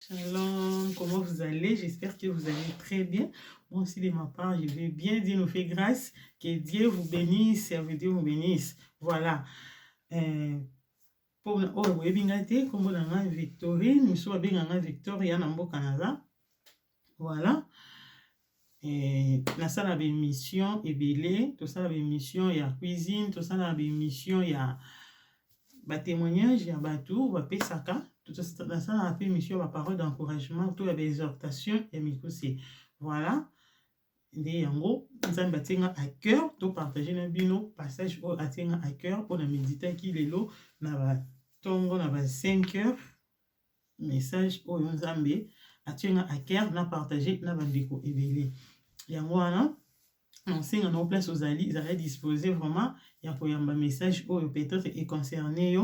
Shalom, comment vous allez? J'espère que vous allez très bien. Moi aussi, de ma part, je vais bien. Dieu nous fait grâce. Que Dieu vous bénisse, servez Dieu vous bénisse. Voilà. Pour oui, bingate, comme on a Victorine, nous sommes bien en Victoria, Nambo Canada. Voilà. Na sala ba émission ebele, to sala ba émission ya cuisine, to sala ba émission ya ba témoignage ya batou, ba pesaka. Dans ça, on a fait mission par parole d'encouragement, tout la exhortation et mikosi. Voilà. Et en gros, nous avons bâti à cœur, tout partager nos bino, passage au atteint à cœur, pour la méditer qui est l'eau, n'a tongo n'a 5 heures, message au Yonzambe, atteint à cœur, n'a partagé, n'a bandeko et belé. Et en gros, on sait en place aux alliés, ils allaient disposer vraiment, il y a un message où peut-être est concerné,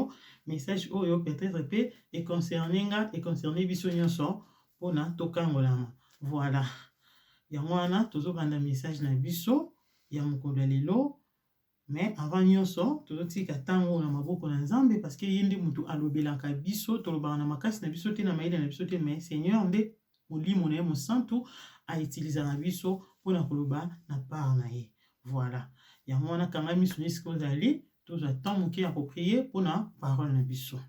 message où peut-être est concerné bisognoso pour na tokangolama. Voilà. Il y a un toujours un message na biso, il y a un kodalelo, mais avant nyonso, toujours tika tango na maboko na nzambe parce que yindi mutu alobelaka biso, tolobana na makasi na biso te na maïda na biso te, mais Seigneur nde molimo na ye mosantu a utiliser na biso pour na koloba na part na ye. Voilà. Ya mwana kanga miso nisiko zali, tous attendons qui a prier pour na parole na biso.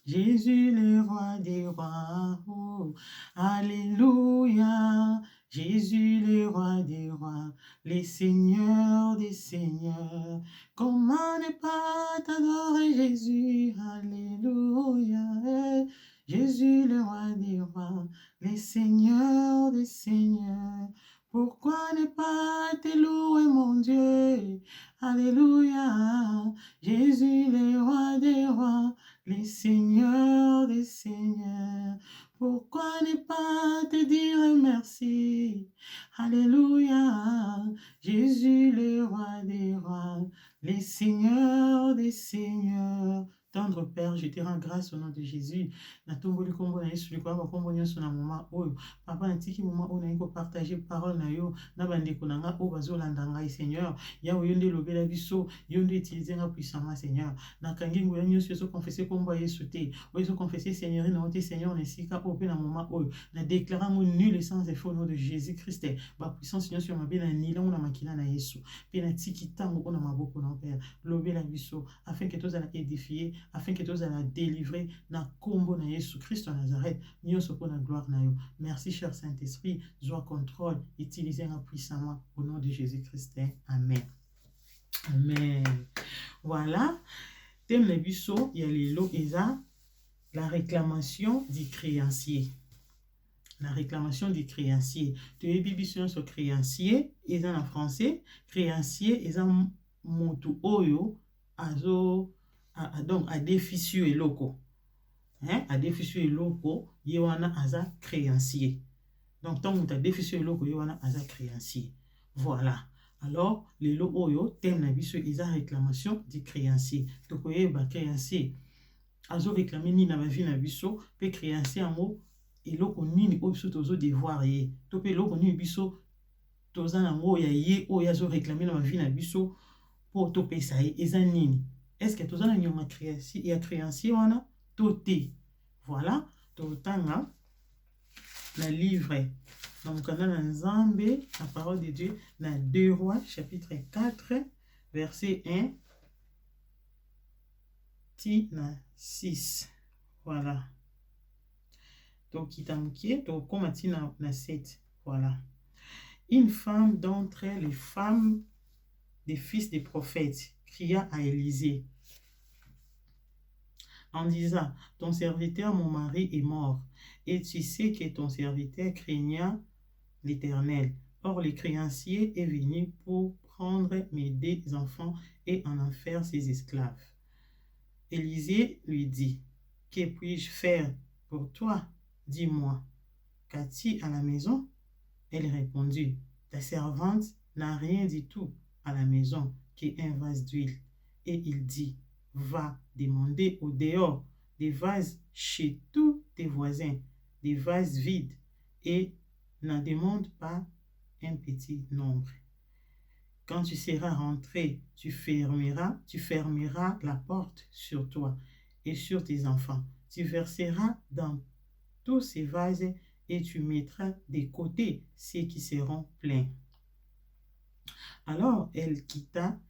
Jésus le roi des rois, oh, alléluia. Jésus le roi des rois, les seigneurs des seigneurs. Comment ne pas t'adorer Jésus, alléluia. Jésus le roi des rois, les seigneurs des seigneurs. Pourquoi ne pas te louer mon Dieu, alléluia. Jésus le roi des rois, les seigneurs des seigneurs. Pourquoi ne pas te dire merci? Alléluia. Jésus le roi des rois, les seigneurs des seigneurs. Tendre Père, je te rends grâce au nom de Jésus. Na tomboli kombo na Yesu likwa ba kombo nyonso na moment oyo. Papa na tiki moment oyo na yiko partager parole na yo na bandeko na nga o bazolanda ngai Seigneur. Ya oyonde lobela biso, yonde utiliser nga puissamment Seigneur. Na kangi ngoya nyonso so confesser kombo Yesu te. Oyo so confesser Seigneur na ote Seigneur na sika o pe na moment oyo. Na déclarant mon nul et sans effet au nom de Jésus-Christ. Ba puissance nyonso ya mabe na nila na makila na Yesu. Pe na tiki tango ona maboko na Père. Lobela biso afin que tous allons édifier, afin que tous allons délivrer na kombo na Yesu Christ en Nazareth. Nyonso pour la gloire na yo. Merci cher Saint-Esprit, joie contrôle, utilisez puissamment au nom de Jésus-Christ. Amen. Amen. Voilà. Thème de biso, il y a les lots eza, la réclamation du créancier. La réclamation du créancier. Tu es bibision sur créancier, eza en français, créancier eza motu oyo azo donc a déficit et loco. A déficit et loco, yewana aza créancier. Donc tant que tu as déficit et loco, yewana aza créancier. Voilà. Alors, les lots oyo, thème na biso, ils ont réclamation du créancier. Donc, ba créancier, azo réclamer ni na vie na biso, pe créancier en mot, et loko nini oyo tozo devoir ye. To pe loko nini biso, toza na ngo ya ye, oyo azo réclamer na vie na biso, pour to pe sa ye, eza nini. Est-ce que toza na nyoma créancier, ya créancier wana, to te. Voilà, to tanga, na livre. Donc, on a dans Nzambe, la parole de Dieu, dans 2 Rois, chapitre 4, verset 1, na 6. Voilà. Donc, il donc, comme na 7. Voilà. Une femme d'entre les femmes des fils des prophètes cria à Élisée en disant, ton serviteur, mon mari, est mort, et tu sais que ton serviteur craignait l'Éternel. Or, le créancier est venu pour prendre mes 2 enfants et en faire ses esclaves. Élisée lui dit, que puis-je faire pour toi? Dis-moi, qu'as-tu à la maison? Elle répondit, ta servante n'a rien du tout à la maison qu'un vase d'huile. Et il dit, va demander au dehors des vases chez tous tes voisins, des vases vides, et n'en demande pas un petit nombre. Quand tu seras rentré, tu fermeras la porte sur toi et sur tes enfants. Tu verseras dans tous ces vases et tu mettras de côté ceux qui seront pleins. Alors elle quitta,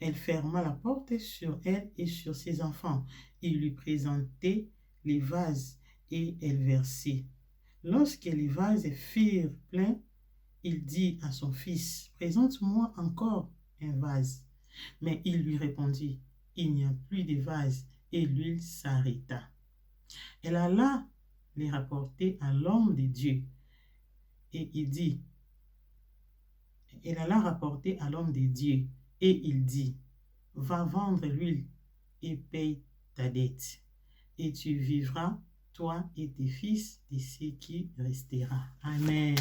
elle ferma la porte sur elle et sur ses enfants. Il lui présentait les vases et elle versait. Lorsque les vases furent pleins, il dit à son fils, « Présente-moi encore un vase. » Mais il lui répondit, « Il n'y a plus de vase. » Et l'huile s'arrêta. Elle alla les rapporter à l'homme de Dieu. Et il dit, elle alla rapporter à l'homme de Dieu. Et il dit, va vendre l'huile et paye ta dette. Et tu vivras, toi et tes fils, de ce qui restera. Amen.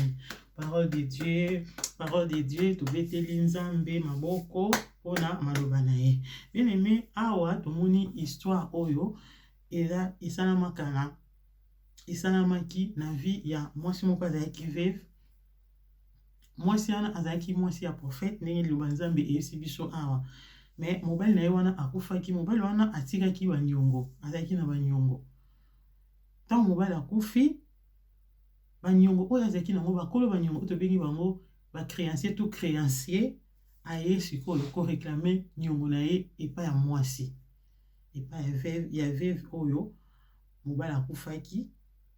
Parole de Dieu, parole de Dieu, tu beteli nzambe maboko pona maloba na ye. Bien aimé, awa tomoni histoire oyo eza esalamaka esalamaki na vie ya mwasi moko azalaki veuve. Mwasi wana azalaki mwasi ya prophète ndenge liloba nzambe eyebisi biso awa. Mais mobali na ye wana akufaki, mobali wana atikaki baniongo, azalaki na baniongo. Tant mobali akufi, baniongo oyo azalaki nango bakolo baniongo tobengi bango ba créancier tout créancier aye sikoyo ko réclamer niongo na ye epa ya mwasi. Epa ya veuve oyo mobali akufaki,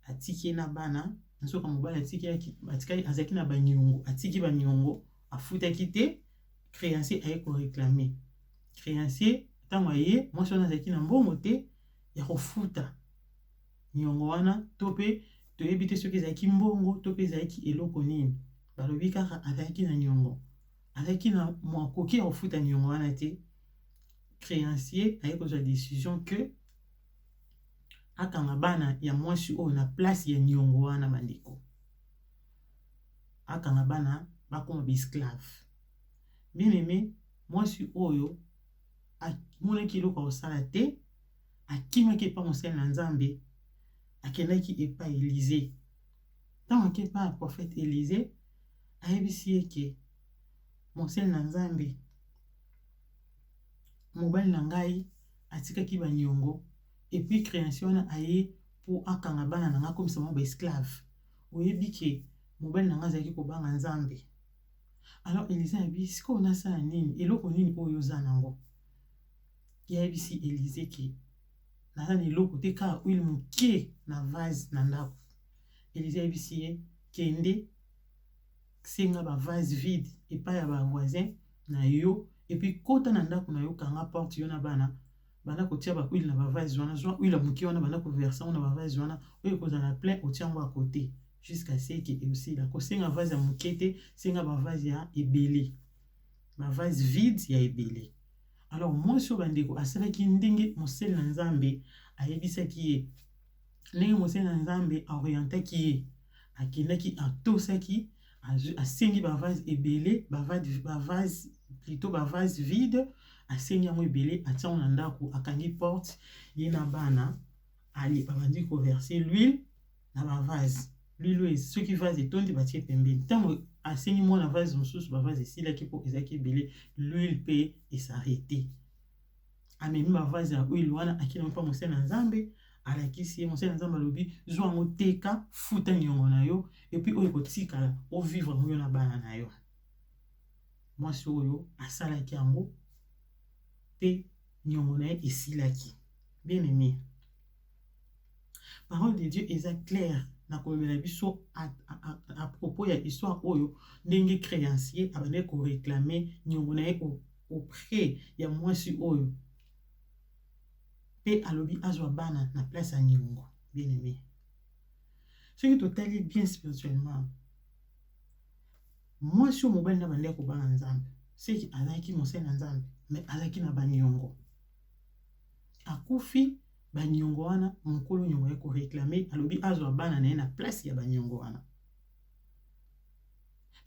atiki na bana, nsoka mobali atikaki azalaki na baniongo, atiki baniongo, afutaki te, créancier aye ko réclamer. Créancier tango aye mwasi wana azalaki na mbongo te ya kofuta niongo wana, to pe toyebi te soki ezalaki mbongo to pe ezalaki eloko nini. Balobi kaka azalaki na niongo, azalaki na makoki ya kofuta niongo wana te. Créancier aye kozwa décision que akanga bana ya mwasi oyo na place ya niongo wana bandeko. Akanga bana bakoma esclave. Bien aimé, mwasi oyo amonaki eloko akosala te, akimaki epa mosali na nzambe, akendaki epa Élysée. Ntango akei epa prophète Élysée, ayebisi ye ke mosali na nzambe, mobali na ngai atikaki baniongo, epuis créancier wana aye po akanga bana na nga akomisa bango esclave. Oyebi ke mobali na nga azalaki kobanga nzambe. Alors Élysée ayebi sikoyo nasala nini, eloko nini oyo oza nango. Yayebisi Élysée ke naza na eloko te kaka huile moke na vase na ndako. Élysée ayebisi ye kende senga ba vase vide epai ya ba voisin na yo, epuis kota na ndako na yo, kanga porte yo na bana bana kotia ba huile na ba vase wana, zwa huile moke wana bana ko verser na ba vase wana, oyo kozala plein otia ngo à côté jusqu'à ce que eusila ko senga vase ya moke te, senga ba vase ya ebele, ba vase vide ya ebele. Alors mwasi oyo bandeko asalaki ndenge mosali na nzambe ayebisaki ye, ndenge mosali na nzambe aorientaki ye, akendaki atosaki, asengi ba vase ebele, ba vase vide, asengi yango ebele, atia na ndako, akangi porte ye na bana, ali babandi ko verser l'huile na ba vase. L'huile soki vase etondi batie pembeni. Ntango asengi mwana vase mosusu, ba vase esilaki po ezalaki ebele, l'huile pe esarrêté. Amemi ba vase ya huile wana akina mpa mosali na nzambe, alakisi ye mosali na nzambe alobi zwa ngo teka, futa niongo na yo, epuis oyo kotikala o vivre ngo na bana na yo. Mwasi oyo asalaki yango pe niongo na ye esilaki. Bien aimé, parole de Dieu est claire na kolobela biso à propos ya histoire oyo ndenge créancier abandé ko réclamer niongo na ye auprès ya mwasi oyo pe alobi azwa bana na place ya niongo. Bien aimé, ce qui totali bien spirituellement, mwasi oyo mobali na bandé ko banga nzambe, c'est qui azaki mosali na nzambe mais azaki na baniongo, akufi baniongo wana mokolo niongo ye ko réclamer, alobi azwa bana na ye na place ya baniongo wana.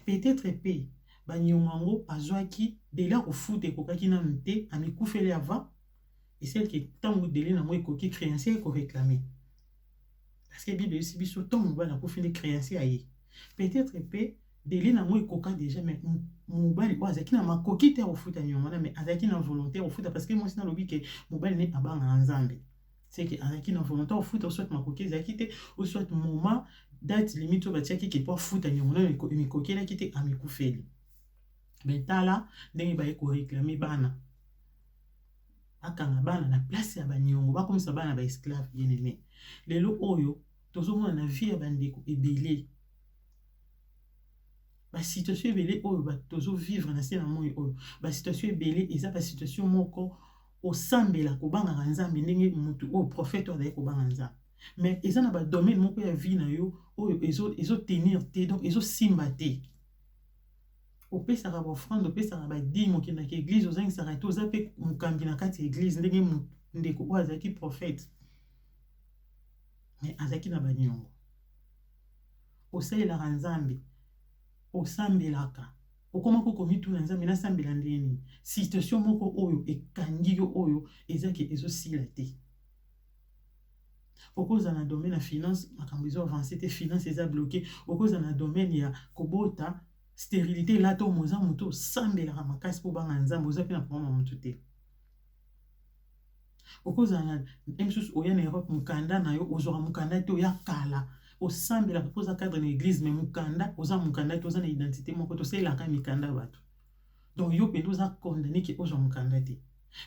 Peut-être pe baniongo yango azwaki dela kofuta ekokaki na mte, amikufeli avant, et celle qui tango dele na mo ekoki créancier ko réclamer. Parce que Bible aussi biso tango bana kufeli créancier aye. Peut-être pe dele na mo ekoka déjà, mais mobali o azaki na makoki te kofuta niongo na, mais azaki na volonté kofuta parce que moi sina lobi ke mobali ne abanga nzambe. c'est que azaki na volonté ofuta soit makoki ezalaki te ou soit moment date limite oyo batiaki ke po afuta niongo na emikokelaki te amikufeli. Me tala ndenge baye koreklame bana akanga bana na place ya baniongo bakomisa bana ba esclave bien aimé. Lelo oyo tozomona na vie ya bandeko ebele basituation ebele oyo tozovivre na se na moi oyo basituation ebele eza basituation moko osambela kobangaka nzambe ndenge mutu oyo prophète oyo azali kobanga nzambe. Mais eza na badomaine moko ya vie na yo oyo ezotenir te, donc ezosimba te. Opesaka baofrande, opesaka badime, okendaka église, ozangisaka te, oza mpe mokambi na kati ya église ndenge ndeko oyo azalaki prophète. Mais azalaki na baniongo. Osalelaka nzambe, osambelaka. Okomako komituna nzambe nasambela ndeni. Situation moko oyo ekangi yo oyo ezaki ezosila te. Okoza na domaine ya finance, makambo ezo avancé te, finance eza bloqué. Okoza na domaine ya kobota, stérilité là to moza muto sambelaka makasi po banga nzambe oza pe na problème mutu te. Okoza na msusu oya na Europe mukanda na yo ozora mukanda te oya kala. Osambelaka poza cadre na église mais mukanda oza mukanda te oza na identité moko to selaka mikanda bato. Donc yo pe oza condamné ke oza mukanda te.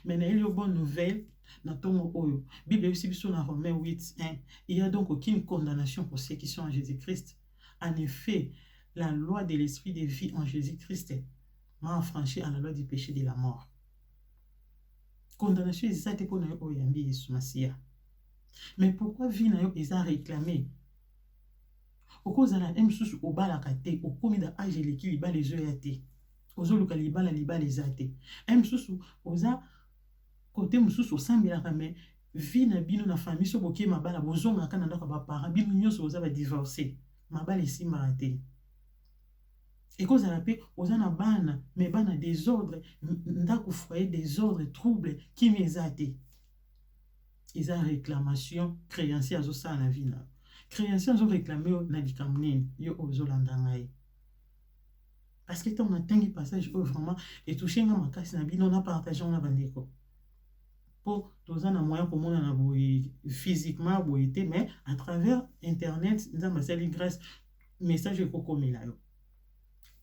Mais na yo bonne nouvelle na tongo oyo. Bible aussi biso na Romains 8:1. Il y a donc aucune condamnation pour ceux qui sont en Jésus-Christ. En effet, la loi de l'esprit de vie en Jésus-Christ m'a affranchi à la loi du péché de la mort. Condamnation est ça pour nous oyambi Yesu Masia. Mais pourquoi vie na yo eza réclamé? Okozala msusu obalaka te, okomi da age eleki libala ezoya te. Ozoluka libala eza te. Msusu oza côté msusu osambelaka mais vie na bino na famille so boke mabala bozongaka na ndako ba parents bino nyonso oza ba divorcé. Mabala esimbaka te. Ekozala pe oza na bana mais bana désordre ndako foyer désordre trouble qui eza te. Eza réclamation créancier azosala na vie na. Créancier azo réclamer na likambo nini yo ozolanda ngai. Parce que ton atangi passage oyo vraiment etouché nga makasi na bino na partager na bandeko. Po toza na moyen komona na boye physiquement boye te mais à travers internet nzamba sali grâce message ekokomela yo.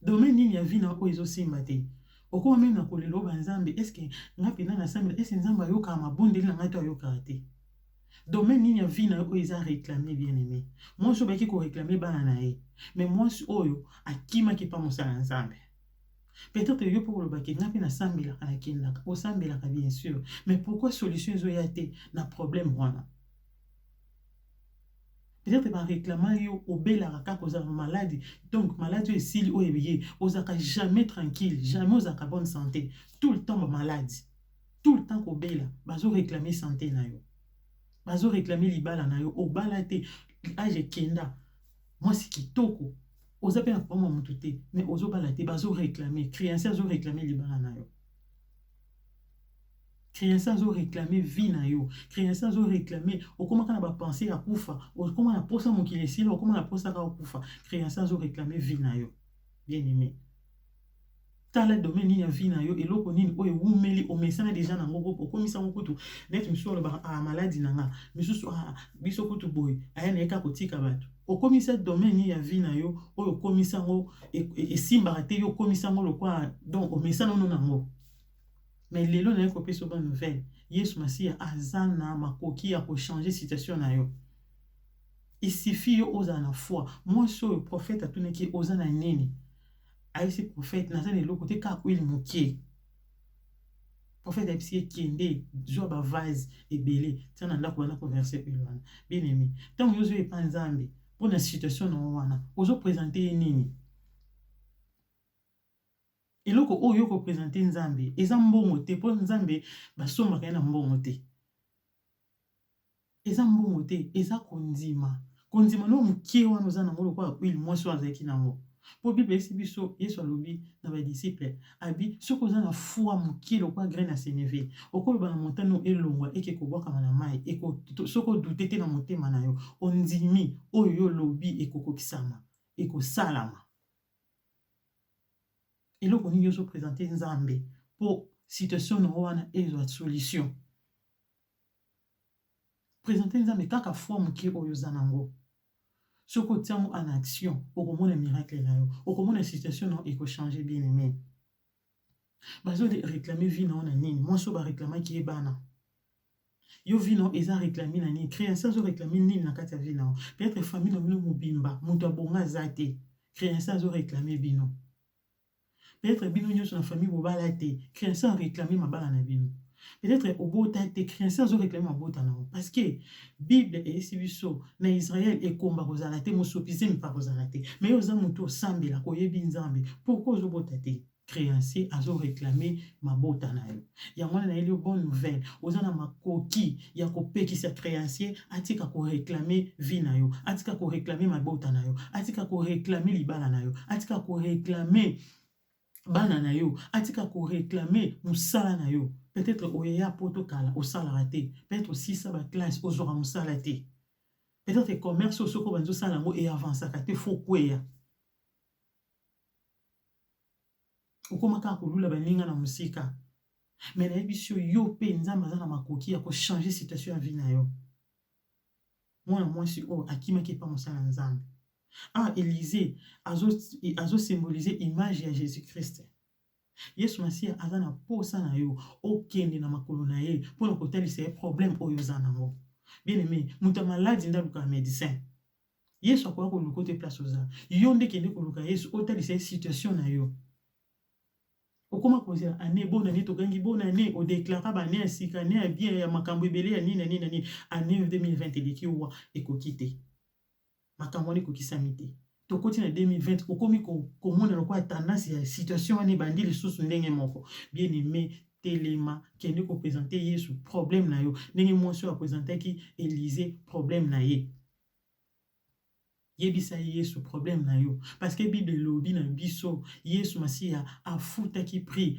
Domaine nini ya vie na oyo ezosimba te. Okoma meme na kolelo banzambe est-ce que nga pena na sambela est-ce nzamba yoka mabondeli na ngai to yoka te. Domaine nini ya vie na oyo eza réclamé bien aimé. Moi je baki ko réclamer bana na ye. Mais moi oyo akimaki pa mosala nzambe. Peut-être yo pour le baki nga pe na sambela kana kendaka. O sambela ka bien sûr. Mais pourquoi solution ezoya te na problème wana? Peut-être par réclamant yo obela ka koza maladie. Donc maladie esili o ebeye, ozaka jamais tranquille, jamais ozaka bonne santé. Tout le temps maladie. Tout le temps kobela, bazo réclamer santé na yo. Bazo réclamer libala na yo, obala te, age kenda. Moi c'est kitoko. Oza pe na problème mutu te, mais ozo bala te, bazo réclamer, créancier zo réclamer libala na yo. Créancier zo réclamer vie na yo. Créancier zo réclamer okoma kana ba penser à kufa, okoma na posa mokili esila, okoma na posa ka kufa. Créancier zo réclamer vie na yo. Bien aimé. Tala domaine ya vie na yo eloko nini oyo wumeli omesana déjà na ngoko okomisa ngokutu net misusu ba maladie nanga misusu biso kutu boy aya na eka kotika bato okomisa domaine ya vie na yo oyo komisa ngo esimba te yo komisa ngo lokwa donc omesana no nango. Mais lelo na ko peso bonne nouvelle Yesu Masia azana makoki ya ko changer situation na yo. Il suffit yo oza na foi. Moi so le prophète atuneki oza na nini. Aïe prophète na zane loko te ka il mokie. Prophète aïe kende joa ba vase ebele tana ndako wana ko verset elwana. Bien aimé. Tant yozo e panzambe pour la situation na wana. Ozo présenter nini. Eloko oyo ko présenter nzambe eza mbongo te po nzambe basomba kana mbongo te. Eza mbongo te eza kondima. Kondima no mokie wana oza na ngolo kwa il mwaso azaki nango. Pour Bible esi biso Yesu alobi na ba disciple abi soko oza na foi mokie lokwa graine à sénévé okoloba na montano elongwa eke kobwaka na mai eko soko douter te na motema na yo ondimi oyo yo lobi ekokokisama ekosalama. Eloko nini yozo présenter nzambe pour situation no wana ezwa solution. présenter nzambe kaka foi moke oyo oza nango. Soki otia yango en action, okomona miracle na yo, okomona situation na ekochange bien aimé. Bazo réclamer vie na on na nini? Moi so ba réclamer ki ebana. Yo vie na eza réclamer na nini? Créance zo réclamer nini na kati ya vie na. Peut-être famille na bino mobimba, muto abonga zate. Créance zo réclamer bino. Peut-être bino nyonso na famille bobala te, créance réclamer mabala na bino. Peut-être obota te, créance zo réclamer mabota na. Parce que Bible et sibiso na Israël e komba kozala te mosopize mi pa kozala te. Mais oza muto sambela koyebi nzambe. Pourquoi zo bota te? Créancier azo réclamer mabota na yo. Yango na elio bonne nouvelle. Oza na makoki ya kopekisa créancier atika ko réclamer vie na yo, atika ko réclamer mabota na yo, atika ko réclamer libala na yo, atika ko réclamer bana na yo, atika ko réclamer musala na yo. Peut-être oyeya poto kala osala raté, peut-être aussi ça ba classe ozora musala te. Peut-être commerce osoko banzo sala ngo et avancer ka te fo kweya. Okomaka kolula baninga na musika. Mais na ebisio yo pe nzamba za na makoki ya ko changer situation ya vie na yo. Moi si o akima ki pa musala nzambe. Ah, Élysée azo symboliser image ya Jésus-Christ. Yesu Masia aza na posa na yo okende na makolo na ye pona kotalisa ye problème oyo za nango. Bien aimé, muta maladi ndaluka médecin. Yesu akoya koluka te place oza. Yo nde kende koluka Yesu otalisa ye situation na yo. Okoma kozela année bonne année tokangi bonne année o déclara ba année sika année bien ya makambo ebele ya nini nini nini année 2020 eleki wa ekokite. Makambo ni kokisami te. Tokoti na 2020 okomi komona lokwa tendance ya situation wana bandi lisusu ndenge moko. Bien aimé, telema kende ko présenter Yesu problème na yo. Ndenge mwasi a présenter ki Élysée problème na ye. Yebisa Yesu problème na yo. Parce que Bible lobi na biso Yesu Masia a futa ki prix.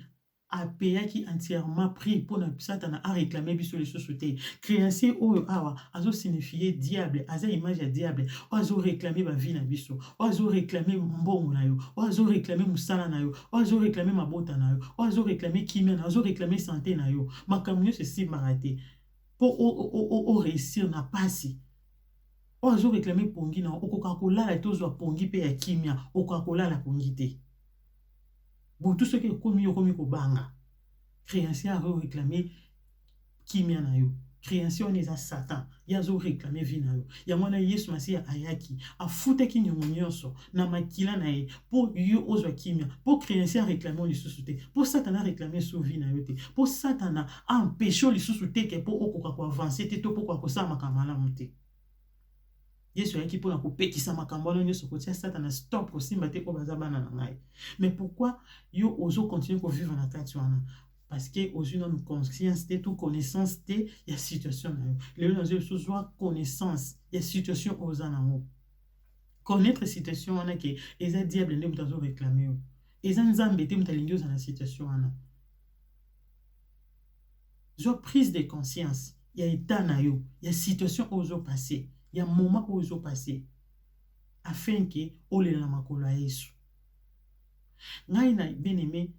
A payé qui entièrement pris pour ne Satan a réclamé biso les sociétés. Créancier oyo awa azo signifier diable, aza image ya diable. Azo réclamer ba vie na biso. Azo réclamer mbongo na yo. Azo réclamer musala na yo. Azo réclamer mabota na yo. Azo réclamer kimia na yo. Azo réclamer santé na yo. Makamyo se si maraté. Pour o réussir na pasi. Azo réclamer pongi na yo. Okokakola la tozo pongi pe ya kimia. Okokakola la pongi te. Bon, tout ce qui est commis au banga. Créancier a réclamé kimia na yo. Créancier on est à Satan. Yazo réclamé vie na yo. Yamona Yesu Masia ayaki. A fouta ki nyonso. Na makila na ye. Pour yo ozo kimia. Pour créancier réclamer les sous-souté. Pour Satan a réclamé sous vie na yo te. Pour Satan a empêché les sous-souté que pour okoka ko avancer te to pour ko sa makamala monte. Yesu ayaki pour la kopekisa makambo na nyonso kotia Satan stop kosimba te ko bazabana na ngai. Mais pourquoi yo ozo continuer ko vivre na kati wana? Parce que ozo une conscience te tout connaissance te ya situation na yo. Le ozo soit connaissance ya situation oza na mo. Connaître situation wana ke eza diable nde mutazo réclamer yo. Eza nzambe te mutalingi oza na situation wana. Zo prise de conscience ya état na yo, ya situation ozo passer. Il y a un moment où ils ont passé afin que ole la makolo ya Yesu. Ngai na bien aimé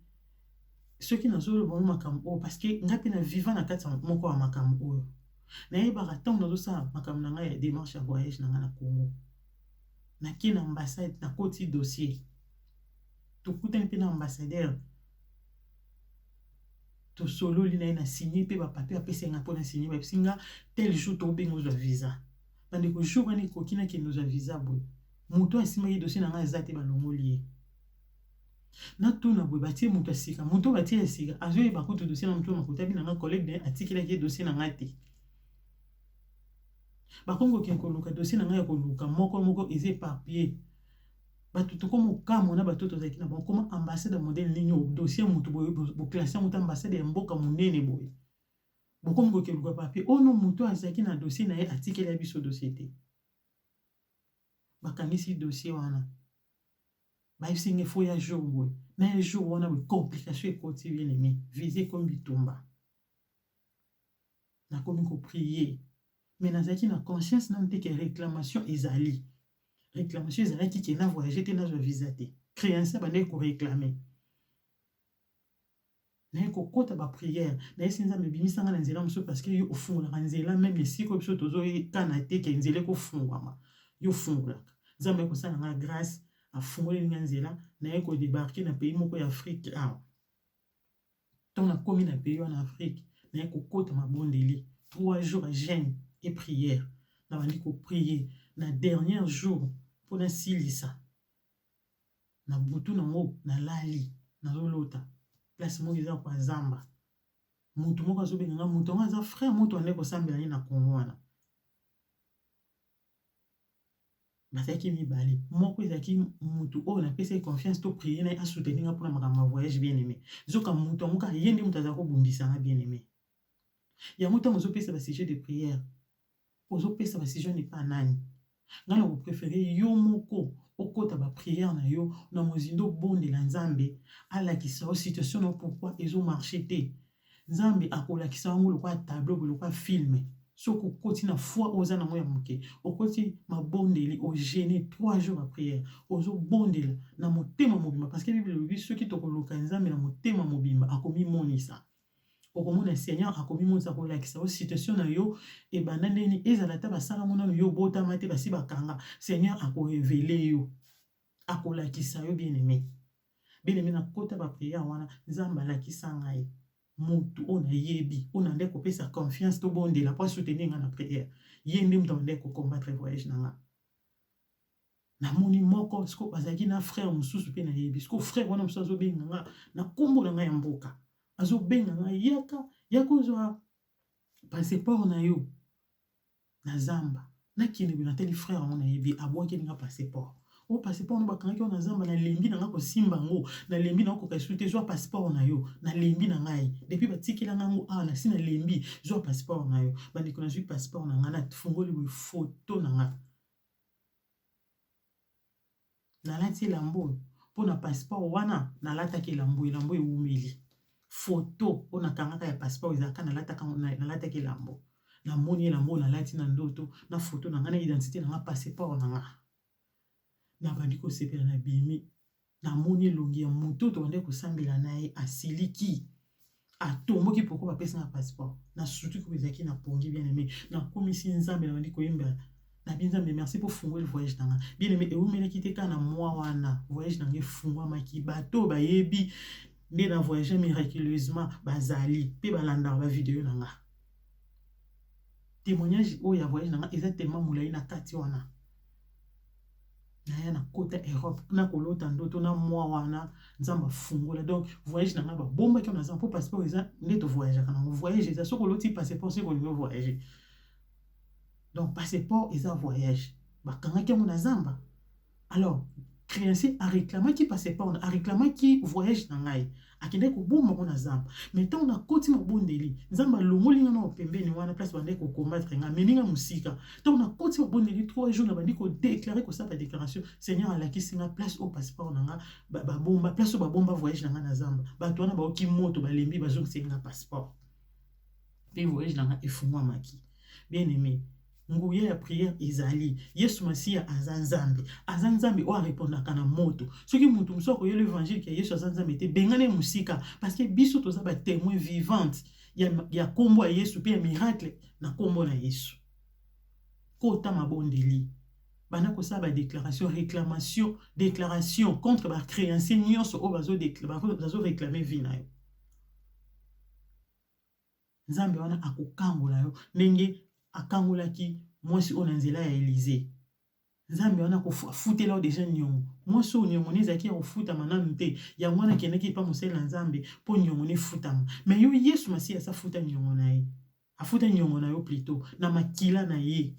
ceux qui n'ont pas le makambo parce que ngapi na vivant na kati moko wa makambo. Na yeba tant na ça makambo na ngai démarche ya voyage na nga na Congo. Na ki na ambassade na koti dossier. To kuta pe na ambassadeur. To solo li na signé pe ba papier apesa nga pona signé ba singa tel jour to bengo za visa. Tandis que jour ni kokina qui nous avisa boy muto asima yi dossier na nga ezate balongoli na tuna boy batie muto asika muto batie asika azo yi bakuto dossier na muto makuta bi na nga collègue de atikila ki dossier na nga te bakongo ki koluka dossier na nga ya koluka moko eze papier batuto komo kamo na batuto zaki na bon comment ambassade modèle ligno dossier muto boy bo classer muto ambassade ya mboka munene boy. Beaucoup de gens papier. Oh non, muto azaki na dossier na ye article ya biso dossier te. Bakangisi dossier wana. Ba isinge fo ya jour boy. Na jour wana be complication ekoti bien aimé. Viser comme bitumba. Na komi ko prier. Mais nazaki na conscience na mte ke réclamation ezali. Réclamation ezali ki na voyager te na zo visa te. Créancier ba ne ko réclamer. naye kokota bapriere naye si nzambe ebimisanga na nzela mosusu parceke yo ofungolaka nzela meme esika biso tozoyekana te ke nzela ekofungwama yo ofungolaka nzambe ekosala nga grâce afungoli nga nzela naye kodebarke na pays moko ya afrike awa ntango nakomi na pays wana afrike naye kokota mabondeli 3 jours ya jeûne et prière nabandi koprie na dernier jour mpo nasilisa na butu nango nalali nazolota place moko eza kwa zamba mutu moko azobenganga mutu yango aza frère moto ande kosambela ye na kongo wana bazalaki mibale moko ezalaki mutu oyo napesa ye confiance to prier na ye asoutenir nga mpona makambo ya voyage bien aimé zoka mutu yango kaka ye nde moto azala kobundisanga bien aimé yango ntango ozopesa basujet de prière ozopesa basujet nepa nani nga na kopréféré yo moko okota baprière na yo na mozindo obondela nzambe alakisa yo situation na pourquoi ezomarche te nzambe akolakisa yango lokwa tableau lokwa filme soki okoti na foi oza nango ya moke okoti mabondeli ogene 3 jours ya prière ozobondela na motema mobimba parce que bible elobi soki tokoluka nzambe na motema mobimba akomimonisa okomona seigneur akomimonisa kolakisa yo situation na yo ebanda ndeni ezala ata basala ngo nano yo botama te basi bakanga seigneur akorevele yo akolakisa yo bien aimé nakota baprière wana nzambe alakisa ngai mutu oyo nayebi oyo nande kopesa confiance tobondela mpo asoutenir nga na prière ye nde moto ande kokombattre voyage na nga namoni moko siko bazalaki na frère mosusu mpe nayebi siko frère wana mosusu azobenga nga na nkombo na ngai ya mboka azobenga nga yaka ozwa passeport na yo na zamba nakende boye natali frère yango nayebi abwakeli nga passeport o passeport no bakangaki wana na zamba nalembi na nga kosimba yango nalembi na nga kokasu te zwa passeport na yo nalembi na ngai depuis batikela ngango awa nasi nalembi zwa passeport na yo bandeko nazwi passeport na nga nafungoli boye foto na nga nalati elambo mpo na passeport wana nalataki elambo ewumeli foto mpo nakangaka ya passeport ezalaka nalataki elambo namoni elambo nalati na ndoto na foto na nga na identité na nga passeport na nga nabandi kosepela na bimi namoni elongi ya moto tobandi kosambela na ye asiliki atomboki poko bapesa nga passeport na sutu ko ezalaki na pongi bien aimé nakomisi nzambe nabandi koyembela na binzambe merci pour fungwela voyage na nga bien aimé eumelaki te kaka na mwa wana voyage na nga efungwamaki bato bayebi nde na voyage miraculeusement bazali mpe balandaka bavideo na nga témoignage oyo ya voyage na nga eza tellement molai na kati wana naya na kota Europe na kolota ndoto na mwa wana nzamba fungola donc voyage na nga babombaki wana nzamba mpo passeport eza nde tovoyageaka nango voyage eza soki oloti passeport soki olingi voyage donc passeport eza voyage bakangaki yango na zamba alors créancier aréclamaki passeport aréclamaki voyage na ngai akendaki kobomba ngo na zamba mais ntango nakoti mabondeli nzambe alongoli nga na pembeni wana place bandi kokombattre nga amemi nga mosika ntango nakoti mabondeli 3 jours na bandi kodeklare kosala badéclaration seigneur alakisi nga place oyo passeport na nga babomba place oyo babomba voyage na nga na zamba bato wana baoki moto balembi bazongisi nga passeport mpe voyage na nga efungwamaki bien aimé nguya ya prière ezali yesu masiya aza nzambe oyo arépondaka na moto soki mutu mosusu akoyela évangile ke yesu aza nzambe te bengana ye mosika parce que biso toza batémoin vivante ya kombo ya yesu mpe ya miracle na kombo na yesu kota mabondeli bana kosala badéclaration déclaration contre bacréancier nyonso oyo bazoréclame vi na yo nzambe wana akokangola yo ndenge akangolaki mwasi oyo na nzela ya Élysée nzambe wana kofutela yo deja niongo mwasi oyo niongo ezalaki ya kofutama nanu te yango wana akendaki epa mosali na nzambe mpo niongo efutama me yo yesu masiya asafuta niongo na ye afuta niongo na yo plutôt na makila na ye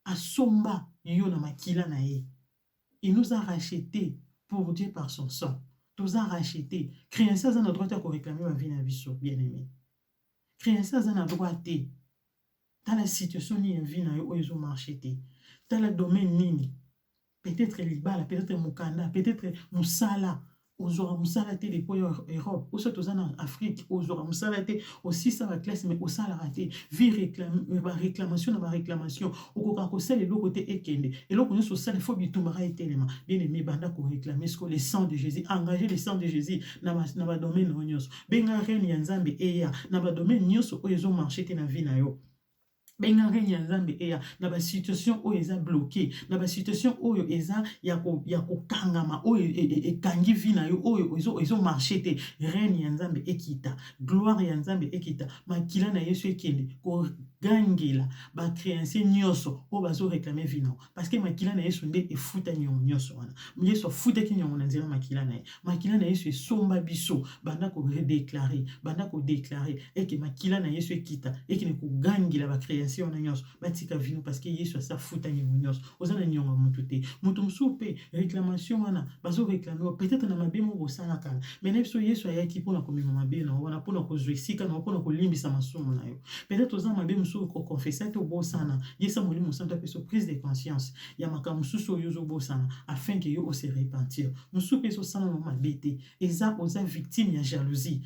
asomba yo na makila na ye il nous a racheté pour Dieu par son sang toza racheté créancier aza na droit ya koréclame bavi na biso bien aimé créancier aza na droit te tala situation ni ya vie na yo oyo ezomarche te tala domaine nini peut-être libala peut-être mokanda peut-être mosala ozora musala te depuis Europe, ou soit en Afrique, ozora musala te, aussi ça va classe, mais aussi la raté, vie réclamation, na réclamation, ou quand ça le côté ekende, et là on sur ça il faut bitumara et tellement, bien aimé banda ko réclamer ce que le sang de Jésus, engager le sang de Jésus na ba domaine nyonso, benga reine ya Nzambe eya na ba domaine nyonso o ezo marcher te na vie na yo. Benga reni ya Nzambe eya na ba situation oyo eza bloqué, na ba situation oyo eza ya ko kangama oyo ekangi vie na yo oyo ezo marcher te, reni ya Nzambe ekita, gloire ya Nzambe ekita, makila na Yesu ekende ko gangela ba créancier nyonso o bazo réclamer vie na yo, parce que makila na Yesu nde efuta nyonso wana, Yesu afuta ki nyongo na nzela makila na Yesu esomba biso banda ko redéclarer, banda ko déclarer et que makila na Yesu ekita et que ne ko gangela ba créancier on nyonso batika vino parce que Yesu sa futa nyonso ozana nyonga mutu te mutu musupe réclamation wana bazo réclamer peut-être na mabemo bosala kala mais na biso Yesu ayaki pona komema mabe na wana pona kozwesika na pona kolimbisa masumu na yo, peut-être ozana mabemo so ko confesser to bosana Yesu molimo santo apeso prise de conscience ya makambo susu yo zo bosana afin que yo se repentir musupe so sana no mabete eza oza victime ya jalousie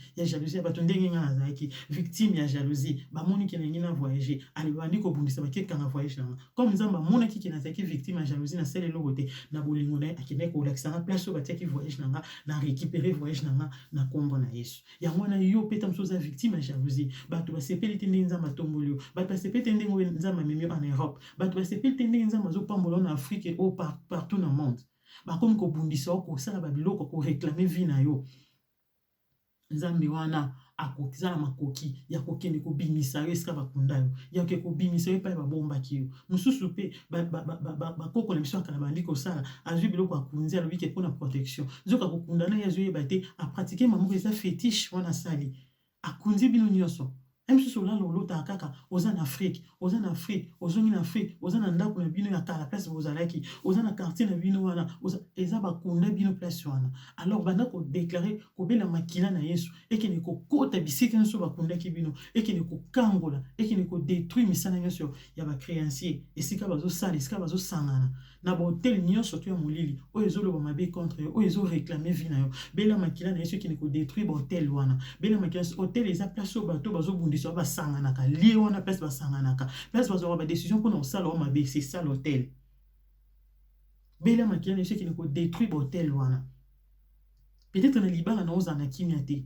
bato ndenge ngana zaki victime ya jalousie bamoni ke na voyager bandi ko bundisa bakeka na voyage na comme Nzamba mona ki na zaki victime ya jalousie na sele logote na bolingo na akende ko lakisa na place so batiaki voyage na récupérer voyage na kombo na Yesu ya mwana yo peta msoza victime ya jalousie bato basepeli tende Nzamba tombolio bato basepeli tende Nzamba memio en Europe bato basepeli tende Nzamba zo pambola na Afrique au partout dans le monde bakomi ko bundisa ko sala babiloko ko réclamer vie na yo Nzambe wana akokizala makoki ya kokende kobimisa yo esika bakunda yo ya ke kobimisa yo pa babombaki yo mususu pe bakoko na biso akala bandi kosala azwi biloko akunzi alobi ke mpona protection nzoka kokunda na ye azoyeba te apratike mamoko eza fétiche wana sali akunzi bino nyonso msusu olala olota kaka oza na Afrique ozongi na Afrique oza na ndako na bino ya kala place bozalaki oza na quartier na bino wana eza bakunda bino place wana alors banda ko déclarer kobela makila na Yesu ekene ko kota bisika nyonso bakundaki bino ekene ko kangola ekene ko détruire misana nyonso ya ba créancier esika bazosala esika bazosangana na ba hotel nyonso to ya molili oyo ezoloba mabe contre yo oyo ezo réclamer vie na yo bela makila na Yesu ekene ko détruire ba hotel wana bela makila hotel eza place oyo bato bazobundisa basanganaka lie wana place basanganaka place bazwa ba décision mpona osala o mabe c'est ça l'hôtel bela makila na Yesu ekene ko détruire ba hotel wana peut-être na libala na ozana kimia te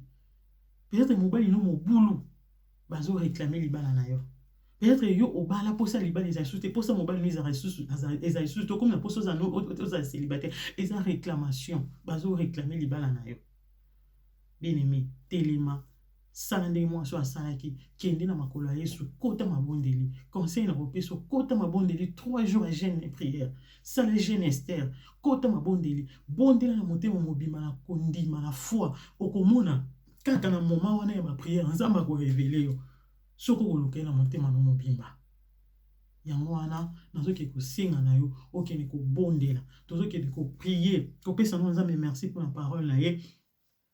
peut-être mobali no mobulu bazo réclamer libala na yo peut-être yo obala posa libala eza sous te posa mobali no eza sous to comme na posa za no oza célibataire eza réclamation bazo réclamer libala na yo bien aimé telema sala ndenge mwasi asalaki kende na makolo ya Yesu kota mabondeli conseil na bopeso kota mabondeli 3 jours à jeûne et prière sala jeûne Esther kota mabondeli bondela na motema mobima na kondima na foi okomona kaka na moment wana ya ba prière Nzamba ko révéler yo soko koluka na motema no mobimba yango wana nazoki kosenga na yo okende ko bondela tozokende ko prier kopesa no Nzambe merci pour la parole na ye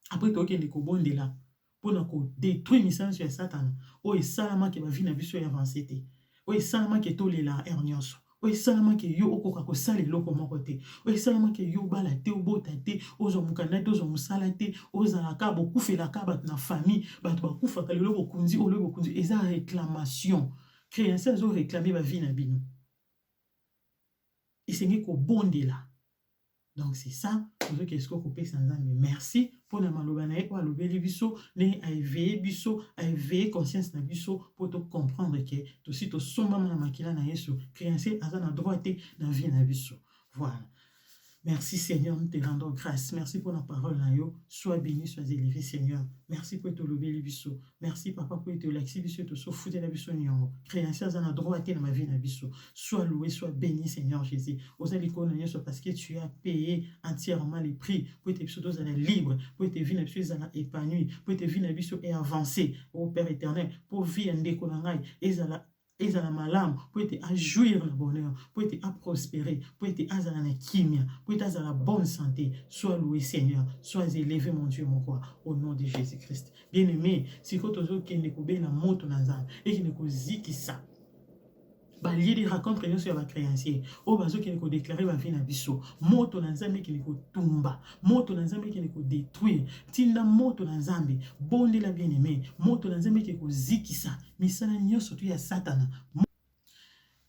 après tokende ko bondela pona ko détruire misana ya Satan o esalama ke ba vie na biso ya avancer te o esalama ke tolela nyonso o esalama ke yo okoka ko sala eloko moko te o esalama ke yo bala te obota te ozo mukanda te ozo musala te ozala ka bokufela ka bato na famille bato bakufaka lelo bokunzi o lelo bokunzi eza réclamation créancier zo réclamer ba vie na bino esengi ko bondela. Donc c'est ça, pour que ce qu'on coupe sans Nzambe. Merci pour la maloba na eko alobeli biso, ne a éveillé conscience na biso pour te comprendre que tout si to somba na makila na Yesu, créancier azana droite na vie na biso. Voilà. Merci Seigneur, nous te rendons grâce. Merci pour la parole na yo. Sois béni, sois élevé Seigneur. Merci pour te lever les biso. Merci papa pour te laxi biso te sauver la biso nyongo. Créancier azana droite na ma vie na biso. Sois loué, sois béni Seigneur Jésus. Osali na Yesu parce que tu as payé entièrement les prix pour te biso dozala libre, pour te vie na biso ezala épanoui, pour te vie na biso et avancer au Père éternel, pour vie ndeko na ngai ezala malamu pour être à jouir le bonheur, pour être à prospérer, pour être à la kimia, pour être à la bonne santé. Sois loué Seigneur, sois élevé mon Dieu mon roi, au nom de Jésus-Christ. Bien-aimé, si tu as qui ne la moto nazal et qui ne ziki ça. Balier de rencontre nyonso ya ba créancier o bazo ki ko déclarer ba vie na biso moto na nzambe ki ko tumba moto na nzambe ki ko détruire tinda moto na nzambe bonde la bien-aimé moto na nzambe ki ko zikisa misala nyonso tu ya satana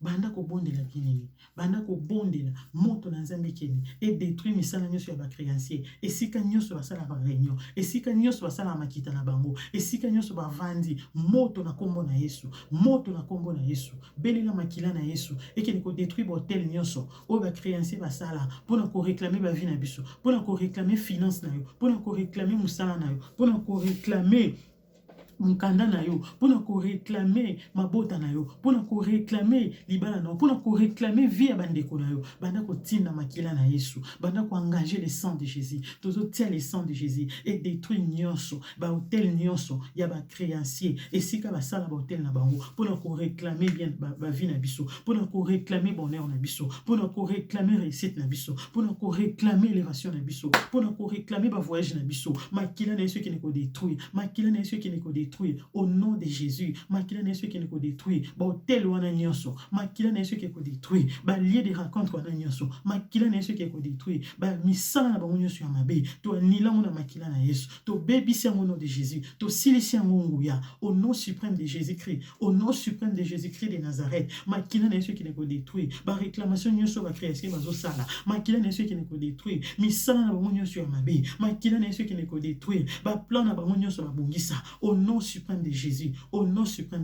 banda ko bondela bien-aimé banda ko bondela moto na nzambe keni et détruire misala nyonso ya ba créancier esika nyonso basala ba réunion esika nyonso basala makita na bango esika nyonso bavandi moto na kombo na Yesu moto na kombo na Yesu belela makila na Yesu ekeni ko détruire botel nyonso o ba créancier basala pona ko réclamer ba vie na biso pona ko réclamer finance na yo pona ko réclamer musala na yo pona ko réclamer mukanda na yo pona ko réclamer mabota na yo pona ko réclamer libala na yo pona ko réclamer vie ya bandeko na yo banda ko tinda makila na Yesu banda ko engager le sang de Jésus tozo tia le sang de Jésus et détruire nyonso ba hôtel nyonso ya ba créancier esika basala ba hôtel na bango pona ko réclamer bien ba vie na biso pona ko réclamer bonheur na biso pona ko réclamer réussite na biso pona ko réclamer élévation na biso pona ko réclamer ba voyage na biso makila na Yesu qui ne ko détruire makila na Yesu qui ne ko détruire au nom de Jésus makila na Yesu qui ne ko détruire ba hôtel wana nyonso makila na Yesu qui ko détruire ba lieu de rencontre wana nyonso makila na Yesu qui ko détruire ba misala na bango nyonso ya mabe to anila na makila na Yesu to bebisi au nom de Jésus to silisi nguya au nom suprême de Jésus-Christ au nom suprême de Jésus-Christ de Nazareth makila na Yesu qui ne ko détruire ba réclamation nyonso ba création bazo sala makila na Yesu qui ne ko détruire misala na bango nyonso ya mabe makila na Yesu qui ne ko détruire ba plan na bango nyonso ba bongisa au nom suprême de Jésus au nom suprême